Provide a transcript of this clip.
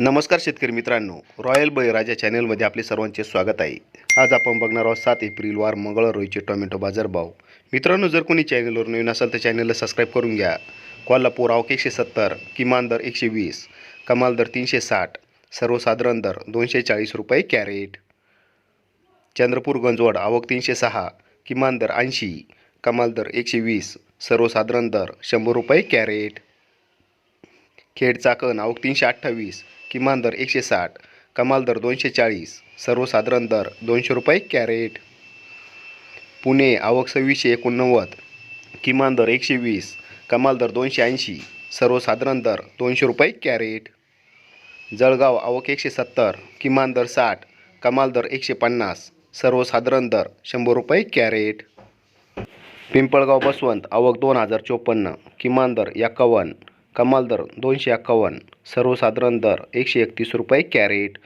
नमस्कार शेतकरी मित्रांनो, रॉयल बळीराजा चॅनलमध्ये आपले सर्वांचे स्वागत आहे। आज आपण बघणार आहोत 7 एप्रिल वार मंगळवार रोजीचे टोमॅटो बाजारभाव। मित्रांनो, जर कोणी चॅनलवर नवीन असाल तर चॅनलला सबस्क्राईब करून घ्या। कोल्हापूर आवक 170, किमान दर 120, कमाल दर 360, सर्वसाधारण दर 240 रुपये कॅरेट। चंद्रपूर गंजवड आवक 306, किमान दर 80, कमाल दर 120, सर्वसाधारण दर 100 रुपये कॅरेट। खेड चाकण आवक 328, किमान दर 160, कमाल दर 240, सर्वसाधारण दर 200 रुपये कॅरेट। पुणे आवक 2689, किमान दर 120, कमाल दर 280, सर्वसाधारण दर 200 रुपये कॅरेट। जळगाव आवक 170, किमान दर 60, कमाल दर 150, सर्वसाधारण दर 100 रुपये कॅरेट। पिंपळगाव बसवंत आवक 2054, किमान दर 51, कमाल दर 251, सर्वसाधारण दर 131 रुपये कॅरेट।